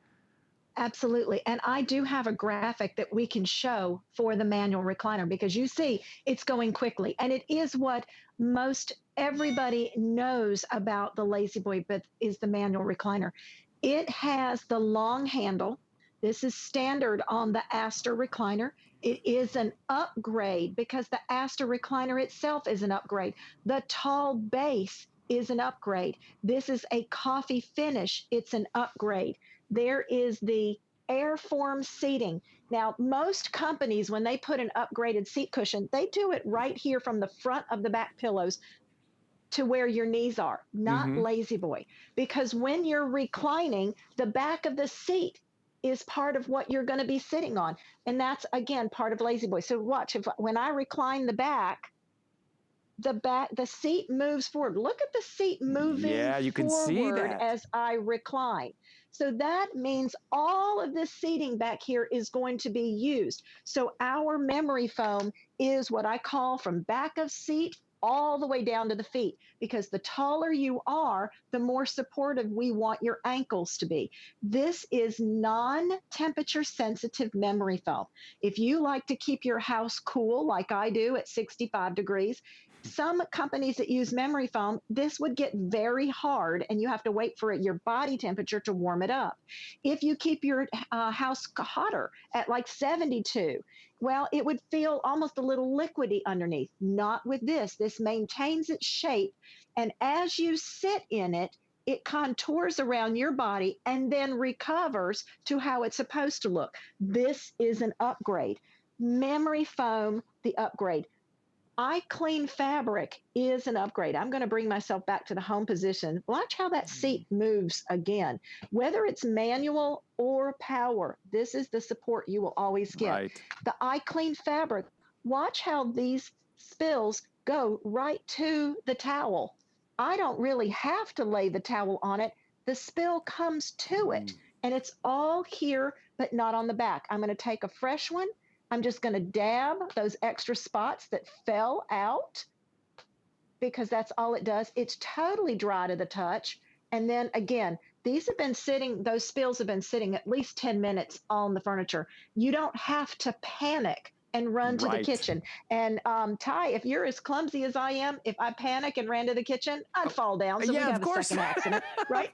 Absolutely. And I do have a graphic that we can show for the manual recliner, because you see it's going quickly. And it is what most everybody knows about the Lazy Boy, but is the manual recliner. It has the long handle. This is standard on the Astor recliner. It is an upgrade because the Astor recliner itself is an upgrade. The tall base is an upgrade. This is a coffee finish. It's an upgrade. There is the airform seating. Now, most companies, when they put an upgraded seat cushion, they do it right here from the front of the back pillows to where your knees are, not Lazy Boy. Because when you're reclining, the back of the seat is part of what you're going to be sitting on. And that's, again, part of Lazy Boy. So watch, when I recline the seat moves forward. Look at the seat moving you can forward see that as I recline. So that means all of this seating back here is going to be used. So our memory foam is what I call from back of seat all the way down to the feet, because the taller you are, the more supportive we want your ankles to be. This is non-temperature sensitive memory foam. If you like to keep your house cool, like I do at 65 degrees, some companies that use memory foam, this would get very hard and you have to wait for your body temperature to warm it up. If you keep your house hotter at like 72, well, it would feel almost a little liquidy underneath. Not with this. This maintains its shape. And as you sit in it, it contours around your body and then recovers to how it's supposed to look. This is an upgrade. Memory foam, the upgrade. iClean fabric is an upgrade. I'm going to bring myself back to the home position. Watch how that seat moves again. Whether it's manual or power, this is the support you will always get. Right. The iClean fabric, watch how these spills go right to the towel. I don't really have to lay the towel on it. the spill comes to it. And it's all here, but not on the back. I'm going to take a fresh one. I'm just going to dab those extra spots that fell out, because that's all it does. It's totally dry to the touch. And then again, these have been sitting, those spills have been sitting at least 10 minutes on the furniture. You don't have to panic and run to the kitchen. And Ty, if you're as clumsy as I am, if I panic and ran to the kitchen, I'd fall down. So we'd have a second accident, right?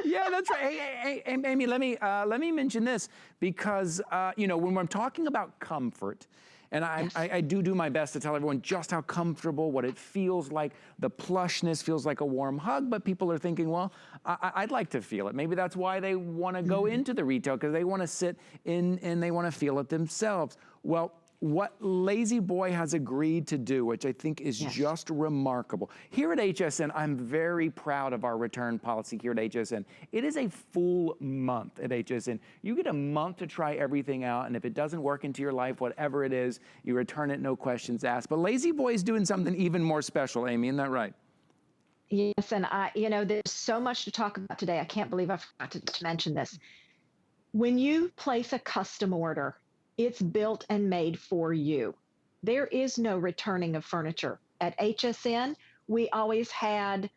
Yeah, that's right. Hey, Amy, let me mention this, because you know, when we're talking about comfort, and I do my best to tell everyone just how comfortable, what it feels like. The plushness feels like a warm hug, but people are thinking, well, I'd like to feel it. Maybe that's why they want to go into the retail, because they want to sit in and they want to feel it themselves. Well, what Lazy Boy has agreed to do, which I think is just remarkable. Here at HSN, I'm very proud of our return policy here at HSN. It is a full month at HSN. You get a month to try everything out, and if it doesn't work into your life, whatever it is, you return it, no questions asked. But Lazy Boy is doing something even more special, Amy, isn't that right? Yes, and you know, there's so much to talk about today. I can't believe I forgot to mention this. When you place a custom order, it's built and made for you. There is no returning of furniture. At HSN, we always had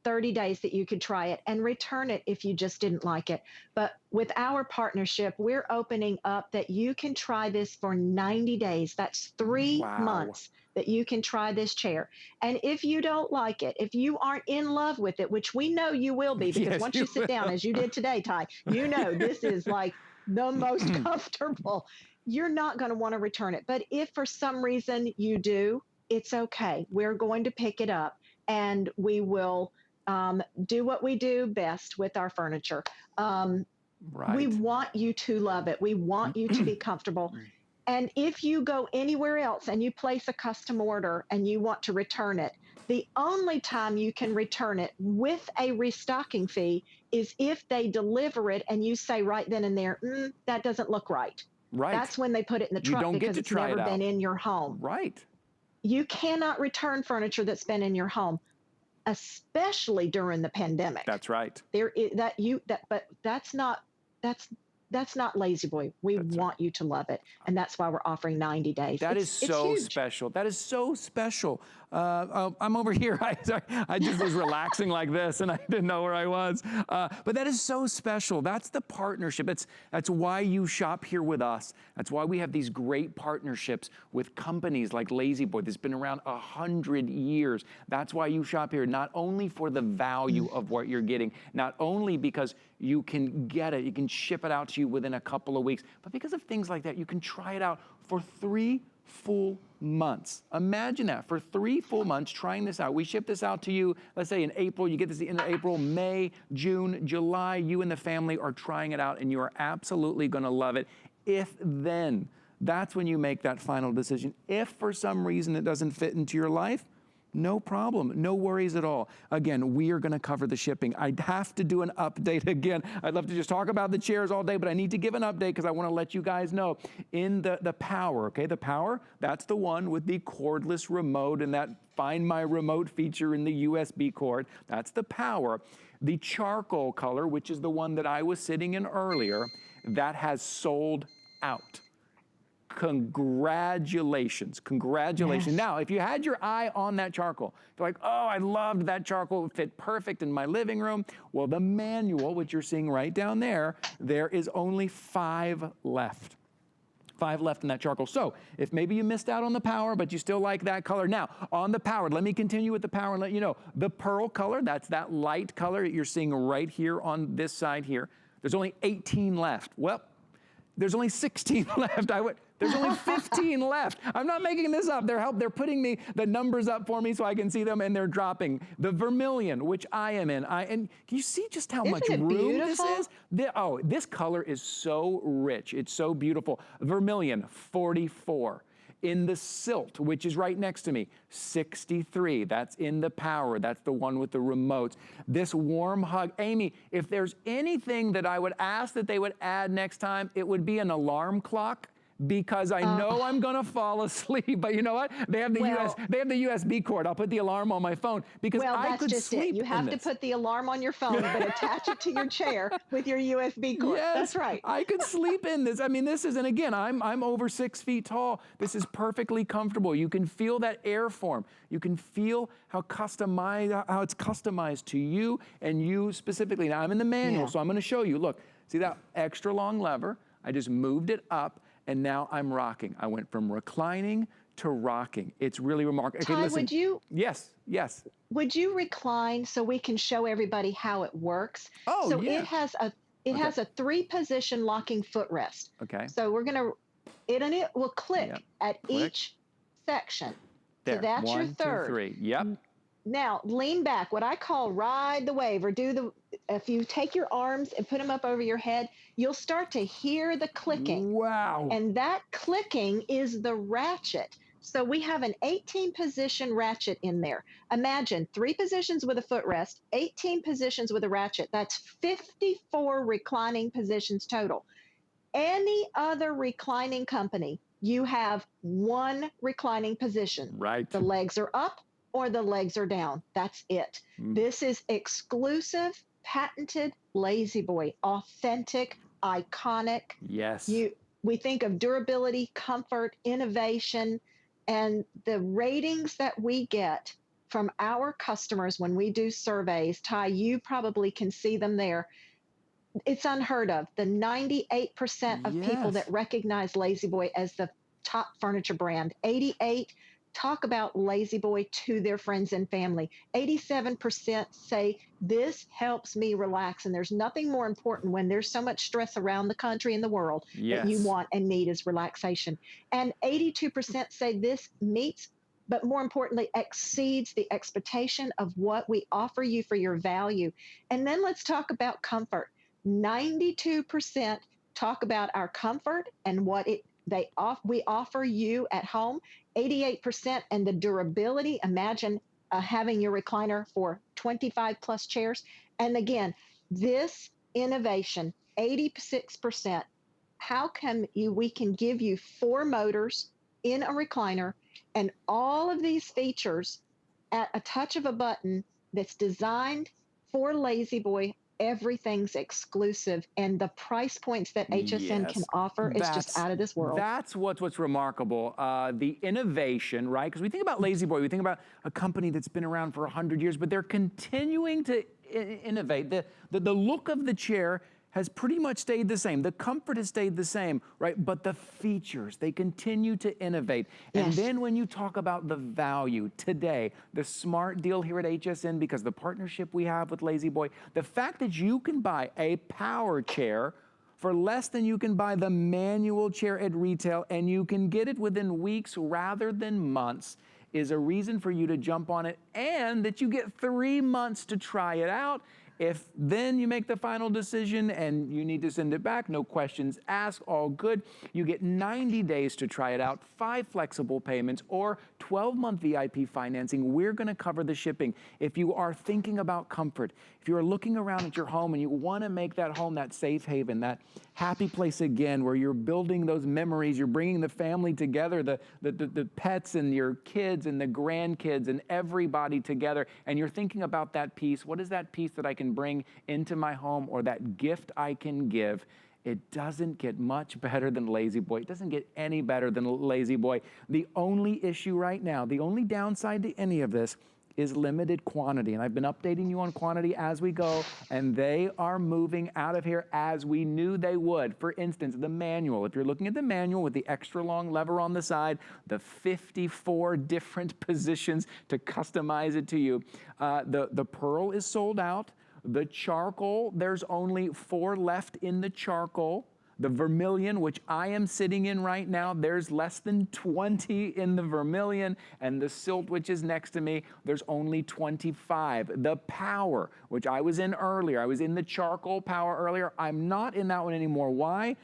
30 days that you could try it and return it if you just didn't like it. But with our partnership, we're opening up that you can try this for 90 days. That's 3 months that you can try this chair. And if you don't like it, if you aren't in love with it, which we know you will be, because once you sit down, as you did today, Ty, you know this is like the most comfortable. You're not going to want to return it. But if for some reason you do, it's okay. We're going to pick it up, and we will do what we do best with our furniture. We want you to love it. We want you to be comfortable. And if you go anywhere else and you place a custom order and you want to return it, the only time you can return it with a restocking fee is if they deliver it and you say right then and there, that doesn't look right. Right. That's when they put it in the truck, because it's never been in your home. Right. You cannot return furniture that's been in your home, especially during the pandemic. That's right. There is but that's not Lazy Boy. We want you to love it, and that's why we're offering 90 days. That is so special. That is so special. I'm over here. I just was relaxing like this, and I didn't know where I was. But that is so special. That's the partnership. That's why you shop here with us. That's why we have these great partnerships with companies like Lazy Boy that's been around 100 years. That's why you shop here, not only for the value of what you're getting, not only because you can get it, you can ship it out to you within a couple of weeks, but because of things like that, you can try it out for 3 full months. Imagine that, for 3 full months trying this out. We ship this out to you, let's say in April, you get this in April, May, June, July, you and the family are trying it out, and you are absolutely gonna love it. If then, that's when you make that final decision. If for some reason it doesn't fit into your life, no problem, no worries at all. Again, we are gonna cover the shipping. I'd have to do an update again. I'd love to just talk about the chairs all day, but I need to give an update because I wanna let you guys know. In the Power, okay, the Power, that's the one with the cordless remote and that Find My Remote feature in the USB cord. That's the Power. The charcoal color, which is the one that I was sitting in earlier, that has sold out. Congratulations, congratulations. Yes. Now, if you had your eye on that charcoal, you're like, oh, I loved that charcoal, it fit perfect in my living room. Well, the manual, which you're seeing right down there, there is only 5 left. 5 left in that charcoal. So if maybe you missed out on the Power, but you still like that color. Now, on the Power, let me continue with the Power and let you know, the pearl color, that's that light color that you're seeing right here on this side here. There's only 18 left. Well, there's only 16 left. There's only 15 left. I'm not making this up. They're putting the numbers up for me so I can see them, and they're dropping. The Vermilion, which I am in. And can you see just how much room this is? This color is so rich. It's so beautiful. Vermilion, 44. In the Silt, which is right next to me, 63. That's in the Power. That's the one with the remote. This Warm Hug. Amy, if there's anything that I would ask that they would add next time, it would be an alarm clock. because I know I'm gonna fall asleep. But you know what? They have the USB cord. I'll put the alarm on my phone because I could sleep in this. You have to put the alarm on your phone, but attach it to your chair with your USB cord. Yes, that's right. I could sleep in this. I mean, this is, and again, I'm over 6 feet tall. This is perfectly comfortable. You can feel that airform. You can feel how it's customized to you and you specifically. Now I'm in the manual, so I'm going to show you. Look, see that extra long lever? I just moved it up. And now I'm rocking. I went from reclining to rocking. It's really remarkable. Okay, listen. Would you? Yes. Would you recline so we can show everybody how it works? Oh, so yeah. It has a 3-position locking footrest. Okay. So we're gonna, it will click at each section. There. So that's your 1, third. 2, 3. Yep. Now lean back. What I call ride the wave, or if you take your arms and put them up over your head, you'll start to hear the clicking. Wow. And that clicking is the ratchet. So we have an 18-position ratchet in there. Imagine 3 positions with a footrest, 18 positions with a ratchet. That's 54 reclining positions total. Any other reclining company, you have 1 reclining position. Right. The legs are up or the legs are down. That's it. This is exclusive, patented La-Z-Boy, authentic, iconic. Yes. We think of durability, comfort, innovation, and the ratings that we get from our customers when we do surveys, Ty, you probably can see them there. It's unheard of. The 98% of people that recognize La-Z-Boy as the top furniture brand, 88 talk about La-Z-Boy to their friends and family. 87% say this helps me relax. And there's nothing more important when there's so much stress around the country and the world that you want and need is relaxation. And 82% say this meets, but more importantly, exceeds the expectation of what we offer you for your value. And then let's talk about comfort. 92% talk about our comfort and what we offer you at home. 88% and the durability. Imagine having your recliner for 25 plus chairs. And again, this innovation, 86%, we can give you 4 motors in a recliner and all of these features at a touch of a button that's designed for La-Z-Boy. Everything's exclusive, and the price points that HSN can offer is just out of this world. That's what's remarkable. The innovation, right? Because we think about La-Z-Boy, we think about a company that's been around for 100 years, but they're continuing to innovate. The look of the chair has pretty much stayed the same. The comfort has stayed the same, right? But the features, they continue to innovate. And then when you talk about the value today, the smart deal here at HSN, because the partnership we have with La-Z-Boy, the fact that you can buy a power chair for less than you can buy the manual chair at retail, and you can get it within weeks rather than months, is a reason for you to jump on it, and that you get 3 months to try it out. If then you make the final decision and you need to send it back, no questions asked, all good. You get 90 days to try it out, 5 flexible payments, or 12-month VIP financing. We're gonna cover the shipping. If you are thinking about comfort, if you're looking around at your home and you wanna make that home that safe haven, that happy place again where you're building those memories, you're bringing the family together, the pets and your kids and the grandkids and everybody together, and you're thinking about that piece. What is that piece that I can bring into my home, or that gift I can give? It doesn't get much better than La-Z-Boy. It doesn't get any better than La-Z-Boy. The only issue right now, the only downside to any of this is limited quantity. And I've been updating you on quantity as we go, and they are moving out of here as we knew they would. For instance, the manual. If you're looking at the manual with the extra long lever on the side, the 54 different positions to customize it to you, the Pearl is sold out. The charcoal, there's only 4 left in the charcoal. The Vermilion, which I am sitting in right now, there's less than 20 in the Vermilion. And the Silt, which is next to me, there's only 25. The Power, which I was in earlier, I was in the charcoal Power earlier. I'm not in that one anymore. Why?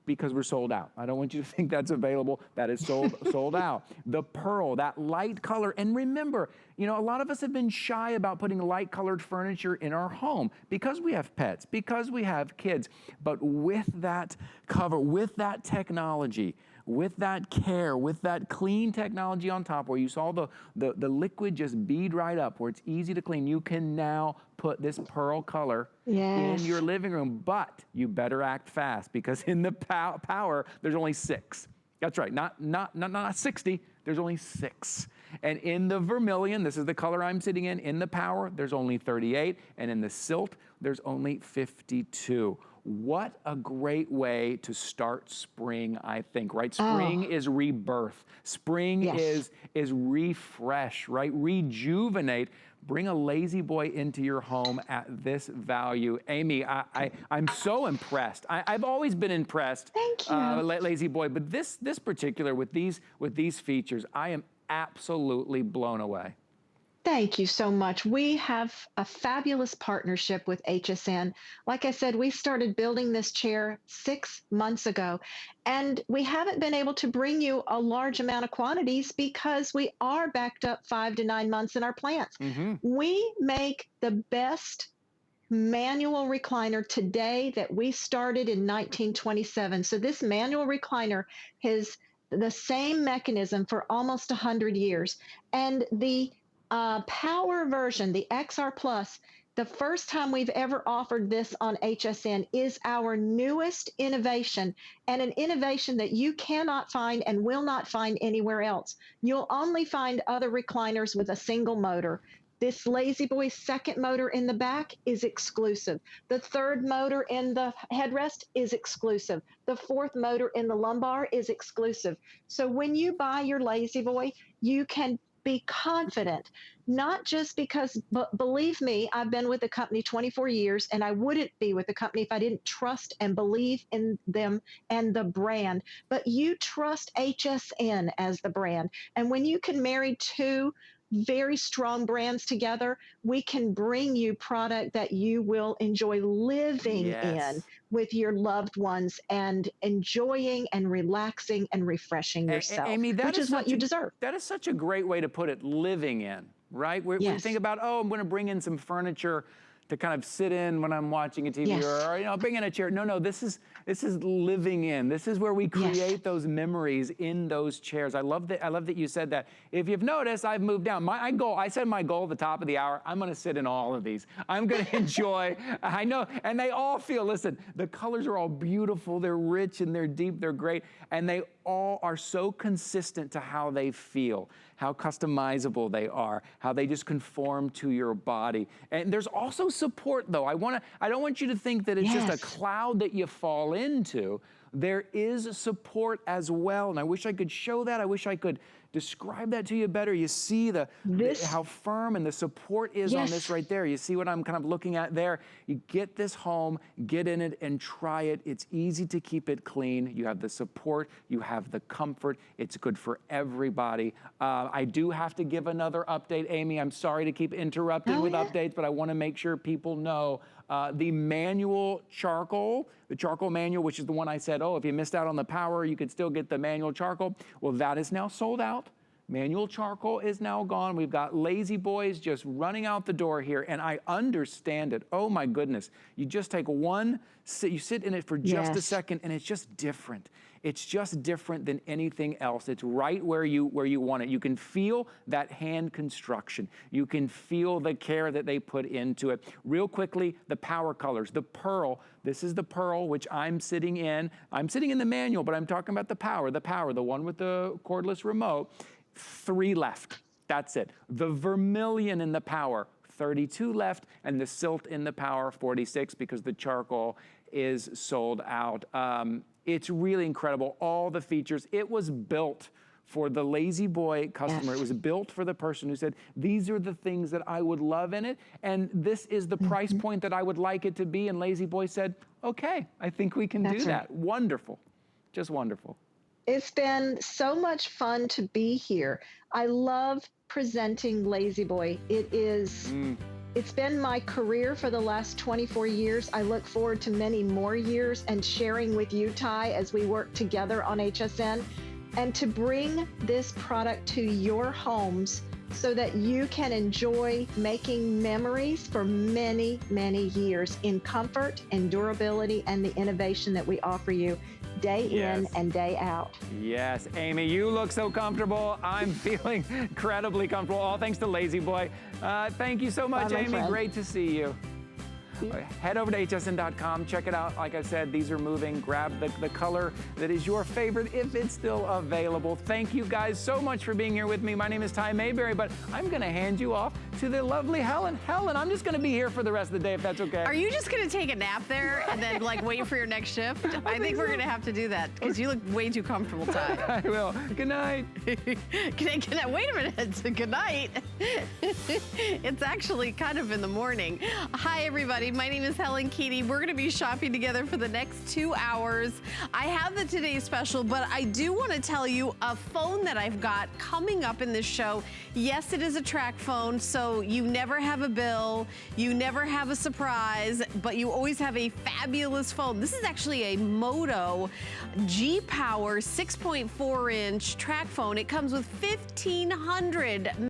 Because we're sold out. I don't want you to think that's available. That is sold out. The Pearl, that light color. And remember, you know, a lot of us have been shy about putting light colored furniture in our home because we have pets, because we have kids. But with that cover, with that technology, with that care, with that clean technology on top, where you saw the liquid just bead right up, where it's easy to clean, you can now put this pearl color in your living room. But you better act fast, because in the power, there's only 6. That's right, not 60, there's only 6. And in the Vermilion, this is the color I'm sitting in the power, there's only 38. And in the Silt, there's only 52. What a great way to start spring, I think, right? Spring is rebirth. Spring is refresh, right? Rejuvenate. Bring a Lazy Boy into your home at this value. Amy, I'm so impressed. I've always been impressed. Thank you. Lazy Boy, but this particular, with these features, I am absolutely blown away. Thank you so much. We have a fabulous partnership with HSN. Like I said, we started building this chair 6 months ago, and we haven't been able to bring you a large amount of quantities because we are backed up 5 to 9 months in our plants. We make the best manual recliner today that we started in 1927. So this manual recliner has the same mechanism for almost 100 years. And the power version, the XR Plus, the first time we've ever offered this on HSN, is our newest innovation, and an innovation that you cannot find and will not find anywhere else. You'll only find other recliners with a single motor. This Lazy Boy second motor in the back is exclusive. The third motor in the headrest is exclusive. The fourth motor in the lumbar is exclusive. So when you buy your Lazy Boy, you can be confident, not just because, but believe me, I've been with the company 24 years, and I wouldn't be with the company if I didn't trust and believe in them and the brand. But you trust HSN as the brand. And when you can marry 2 very strong brands together, we can bring you product that you will enjoy living in with your loved ones and enjoying and relaxing and refreshing yourself, Amy, which is what you deserve. That is such a great way to put it, living in, right? When you think about, I'm going to bring in some furniture to kind of sit in when I'm watching a TV, or bring in a chair. No, this is living in. This is where we create those memories in those chairs. I love that you said that. If you've noticed, I've moved down. I said my goal at the top of the hour, I'm gonna sit in all of these. I'm gonna enjoy, I know, and they all feel, listen, the colors are all beautiful, they're rich and they're deep, they're great, and they all are so consistent to how they feel, how customizable they are, how they just conform to your body. And there's also support, though. I don't want you to think that it's just a cloud that you fall into. There is support as well, and I wish I could show that. I wish I could describe that to you better. You see how firm and the support is on this right there. You see what I'm kind of looking at there? You get this home, get in it and try it. It's easy to keep it clean. You have the support, you have the comfort. It's good for everybody. I do have to give another update, Amy. I'm sorry to keep interrupting with updates, but I want to make sure people know the manual charcoal, the charcoal manual, which is the one I said, if you missed out on the power, you could still get the manual charcoal. Well, that is now sold out. Manual charcoal is now gone. We've got Lazy Boys just running out the door here, and I understand it. Oh my goodness. You just take you sit in it for just a second, and it's just different. It's just different than anything else. It's right where you want it. You can feel that hand construction. You can feel the care that they put into it. Real quickly, the power colors, the pearl. This is the pearl, which I'm sitting in. I'm sitting in the manual, but I'm talking about the power, the one with the cordless remote. 3 left. That's it. The Vermilion in the power, 32 left, and the Silt in the power, 46, because the charcoal is sold out. It's really incredible, all the features. It was built for the Lazy Boy customer. It was built for the person who said, these are the things that I would love in it, and this is the price point that I would like it to be, and Lazy Boy said, okay, I think we can do that. Wonderful, just wonderful. It's been so much fun to be here. I love presenting Lazy Boy. It's been my career for the last 24 years. I look forward to many more years and sharing with you, Ty, as we work together on HSN, and to bring this product to your homes so that you can enjoy making memories for many, many years in comfort and durability and the innovation that we offer you. day in and day out. Yes, Amy, you look so comfortable. I'm feeling incredibly comfortable, all thanks to Lazy Boy. Thank you so much, Bye, my Amy. friend. Great to see you. Head over to hsn.com, check it out. Like I said, these are moving. Grab the color that is your favorite if it's still available. Thank you guys so much for being here with me. My name is Ty Mayberry, but I'm gonna hand you off to the lovely Helen. Helen, I'm just gonna be here for the rest of the day if that's okay. Are you just gonna take a nap there and then like wait for your next shift? I think we're gonna have to do that because you look way too comfortable, Ty. I will. Good night. Good night. Wait a minute. Good night. It's actually kind of in the morning. Hi, everybody. My name is Helen Keating. We're going to be shopping together for the next 2 hours. I have the Today Special, but I do want to tell you a phone that I've got coming up in this show. Yes, it is a track phone, so you never have a bill, you never have a surprise, but you always have a fabulous phone. This is actually a Moto G-Power 6.4-inch track phone. It comes with 1,500